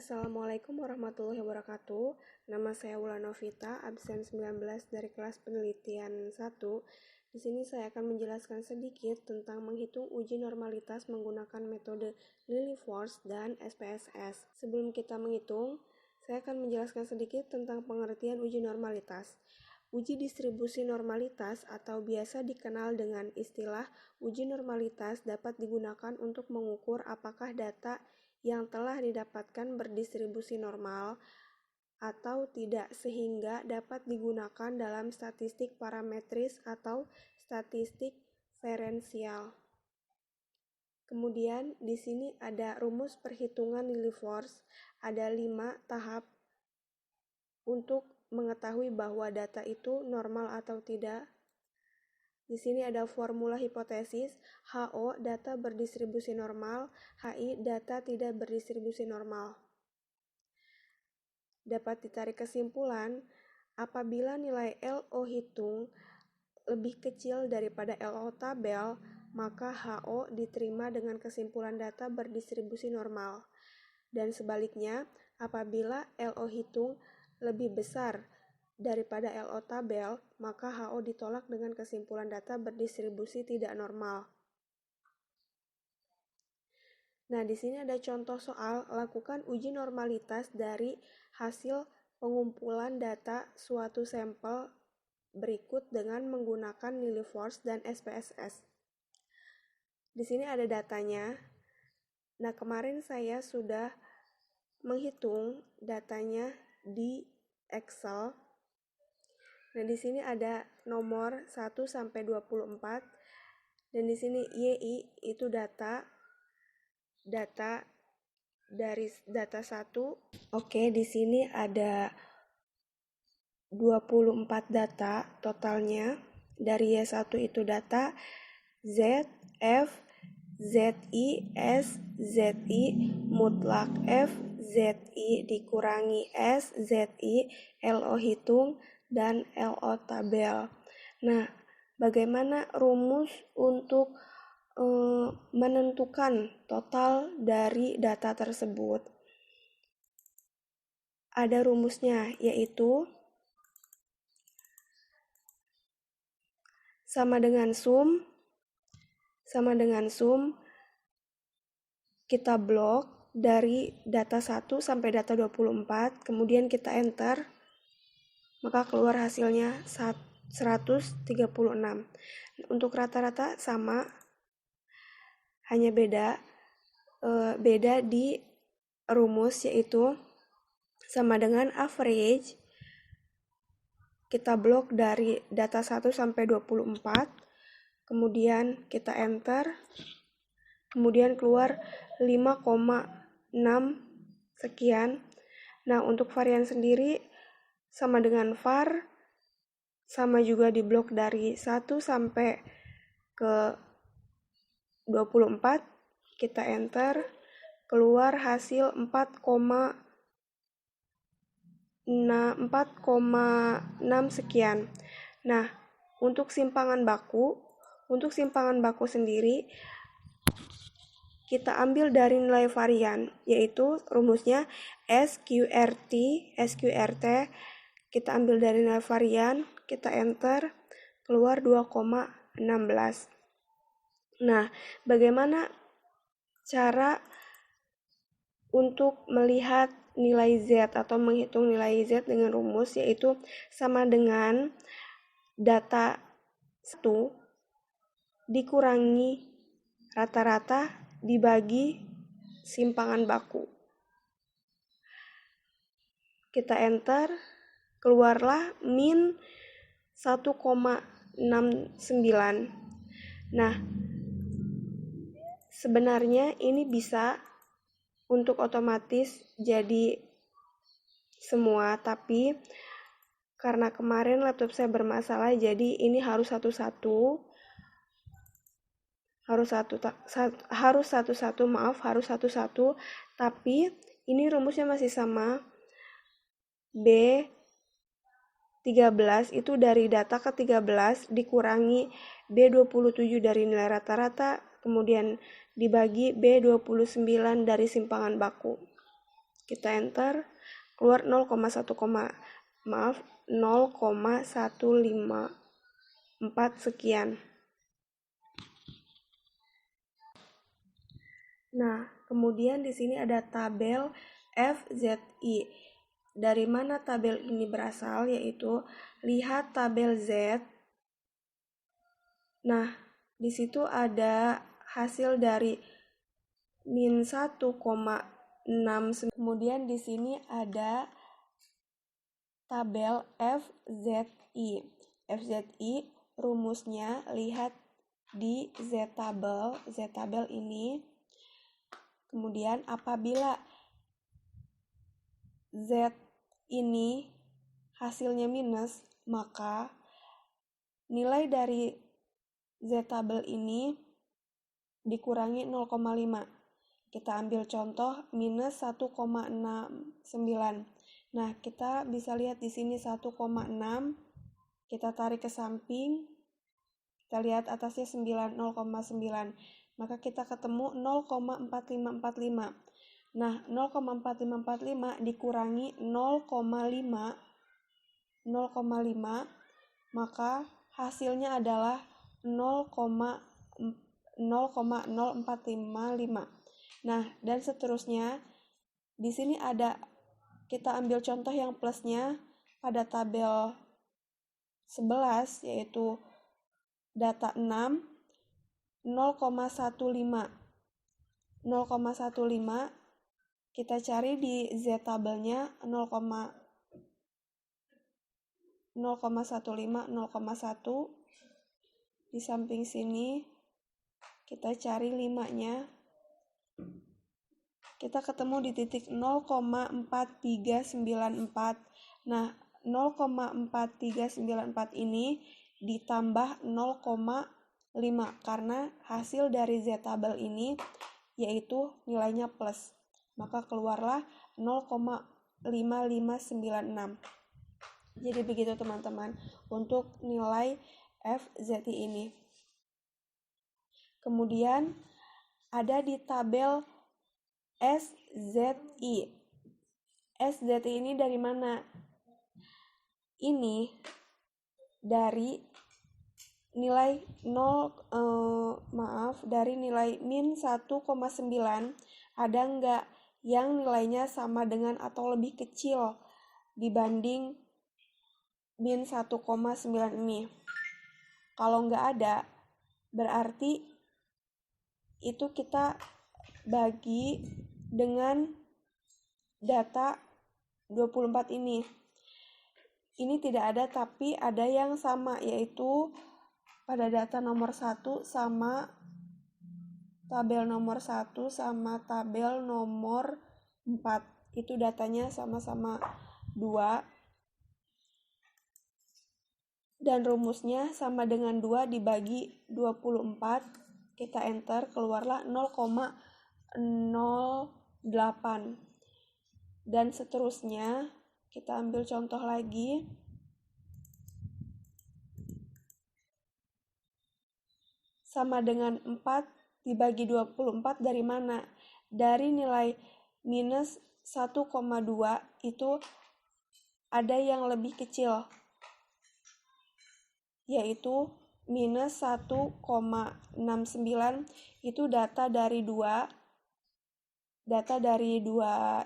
Assalamualaikum warahmatullahi wabarakatuh. Nama saya Wulan Novita, absen 19 dari kelas penelitian 1. Di sini saya akan menjelaskan sedikit tentang menghitung uji normalitas menggunakan metode Lilliefors dan SPSS. Sebelum kita menghitung, saya akan menjelaskan sedikit tentang pengertian uji normalitas. Uji distribusi normalitas atau biasa dikenal dengan istilah uji normalitas dapat digunakan untuk mengukur apakah data yang telah didapatkan berdistribusi normal atau tidak, sehingga dapat digunakan dalam statistik parametris atau statistik diferensial. Kemudian di sini ada rumus perhitungan Lilliefors. Ada 5 tahap untuk mengetahui bahwa data itu normal atau tidak. Di sini ada formula hipotesis, HO data berdistribusi normal, HI data tidak berdistribusi normal. Dapat ditarik kesimpulan, apabila nilai LO hitung lebih kecil daripada LO tabel, maka HO diterima dengan kesimpulan data berdistribusi normal. Dan sebaliknya, apabila LO hitung lebih besar daripada LO tabel, maka HO ditolak dengan kesimpulan data berdistribusi tidak normal. Nah, di sini ada contoh soal lakukan uji normalitas dari hasil pengumpulan data suatu sampel berikut dengan menggunakan Lilliefors dan SPSS. Di sini ada datanya. Nah, kemarin saya sudah menghitung datanya di Excel. Nah, di sini ada nomor 1 sampai 24 dan di sini YI itu data dari data 1. Oke, di sini ada 24 data totalnya. Dari Y1 itu data Z, F, ZI, S, ZI, mutlak F, ZI dikurangi S, ZI, LO hitung, dan LO tabel. Nah, bagaimana rumus untuk menentukan total dari data tersebut? Ada rumusnya, yaitu sama dengan sum, kita blok dari data 1 sampai data 24, kemudian kita enter, maka keluar hasilnya 136. Untuk rata-rata sama, hanya beda di rumus, yaitu sama dengan average. Kita blok dari data 1 sampai 24, kemudian kita enter, kemudian keluar 5,6 sekian. Nah, untuk varian sendiri sama dengan var, sama juga di blok dari 1 sampai ke 24, kita enter, keluar hasil 4,6 sekian. Nah, untuk simpangan baku sendiri kita ambil dari nilai varian, yaitu rumusnya SQRT, kita ambil dari nilai varian, kita enter, keluar 2,16. Nah, bagaimana cara untuk melihat nilai Z atau menghitung nilai Z dengan rumus, yaitu sama dengan data 1 dikurangi rata-rata dibagi simpangan baku. Kita enter, keluarlah min 1,69. Nah, sebenarnya ini bisa untuk otomatis jadi semua, tapi karena kemarin laptop saya bermasalah, jadi ini harus satu-satu, tapi ini rumusnya masih sama. B13 itu dari data ke-13 dikurangi B27 dari nilai rata-rata, kemudian dibagi B29 dari simpangan baku. Kita enter, keluar 0,154 sekian. Nah, kemudian di sini ada tabel FZI. Dari mana tabel ini berasal? Yaitu lihat tabel Z. Nah, di situ ada hasil dari min 1,6. Kemudian di sini ada tabel FZI. FZI rumusnya lihat di Z-tabel. Z-tabel ini. Kemudian apabila Z ini hasilnya minus, maka nilai dari Z-tabel ini dikurangi 0,5. Kita ambil contoh minus 1,69. Nah, kita bisa lihat di sini 1,6. Kita tarik ke samping. Kita lihat atasnya 9, 0,9. Maka kita ketemu 0,4545. Nah, 0,4545 dikurangi 0,5, maka hasilnya adalah 0,0455. Nah, dan seterusnya, di sini ada, kita ambil contoh yang plusnya pada tabel 11, yaitu data 6, 0,15. 0,15 kita cari di Z-tabelnya 0,15, 0,1. Di samping sini kita cari 5-nya. Kita ketemu di titik 0,4394. Nah, 0,4394 ini ditambah 0,5 karena hasil dari Z-tabel ini yaitu nilainya plus. Maka keluarlah 0,5596. Jadi begitu teman-teman untuk nilai FZI ini. Kemudian ada di tabel SZI. SZI ini dari mana? Ini dari nilai dari nilai min 1,9. Ada enggak yang nilainya sama dengan atau lebih kecil dibanding min 1,9 ini? Kalau enggak ada, berarti itu kita bagi dengan data 24 ini. Ini tidak ada, tapi ada yang sama, yaitu pada data nomor 1 sama tabel nomor 1 sama tabel nomor 4. Itu datanya sama-sama 2. Dan rumusnya sama dengan 2 dibagi 24. Kita enter, keluarlah 0,08. Dan seterusnya, kita ambil contoh lagi. Sama dengan 4 dibagi 24 dari mana? Dari nilai minus 1,2 itu ada yang lebih kecil, yaitu minus 1,69. Itu data dari 2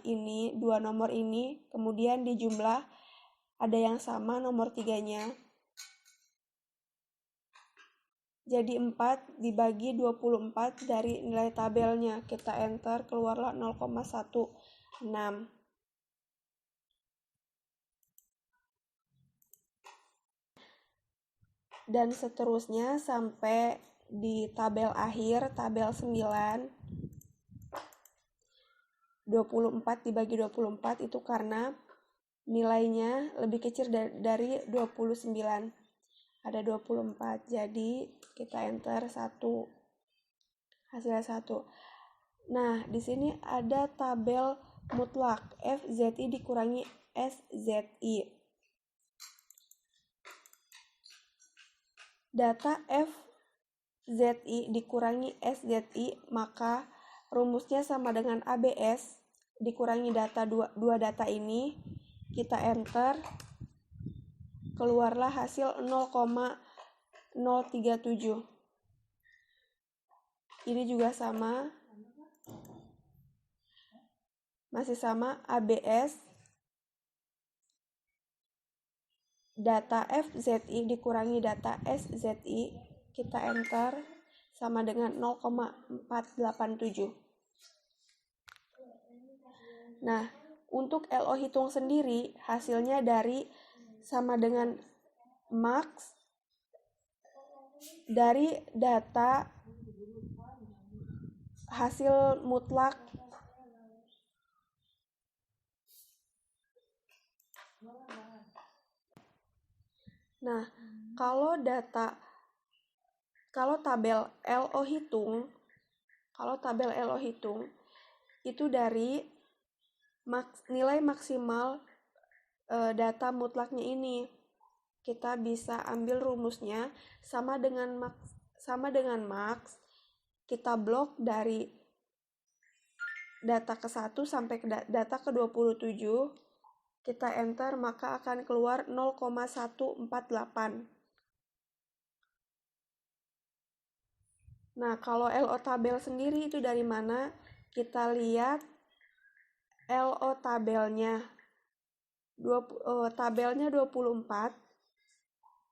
ini, 2 nomor ini, kemudian dijumlah, ada yang sama nomor 3-nya. Jadi 4 dibagi 24 dari nilai tabelnya. Kita enter, keluarlah 0,16. Dan seterusnya sampai di tabel akhir, tabel 9. 24 dibagi 24 itu karena nilainya lebih kecil dari 29. Ada 24, jadi kita enter 1. Hasilnya 1. Nah, di sini ada tabel mutlak FZI dikurangi SZI. Data FZI dikurangi SZI, maka rumusnya sama dengan ABS. dikurangi dua data ini, kita enter, keluarlah hasil 0,037. Ini juga sama, masih sama, ABS, data FZI dikurangi data SZI, kita enter, sama dengan 0,487. Nah, untuk LO hitung sendiri, hasilnya dari sama dengan max dari data hasil mutlak Nah, kalau tabel LO hitung itu dari nilai maksimal data mutlaknya ini. Kita bisa ambil rumusnya sama dengan max, kita blok dari data ke-1 sampai ke data ke-27, kita enter, maka akan keluar 0,148. Nah, kalau LO tabel sendiri itu dari mana? Kita lihat LO tabelnya. Tabelnya 24,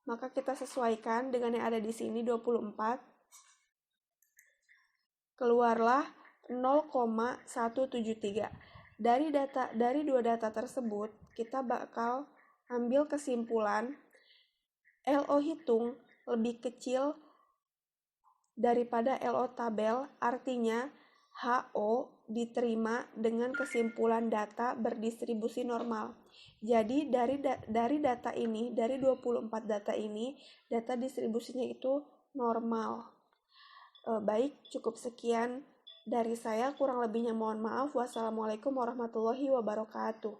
maka kita sesuaikan dengan yang ada di sini 24. Keluarlah 0,173. Dari dua data tersebut, kita bakal ambil kesimpulan LO hitung lebih kecil daripada LO tabel, artinya HO diterima dengan kesimpulan data berdistribusi normal. Jadi dari data ini, dari 24 data ini, data distribusinya itu normal. Baik, cukup sekian dari saya, kurang lebihnya mohon maaf. Wassalamualaikum warahmatullahi wabarakatuh.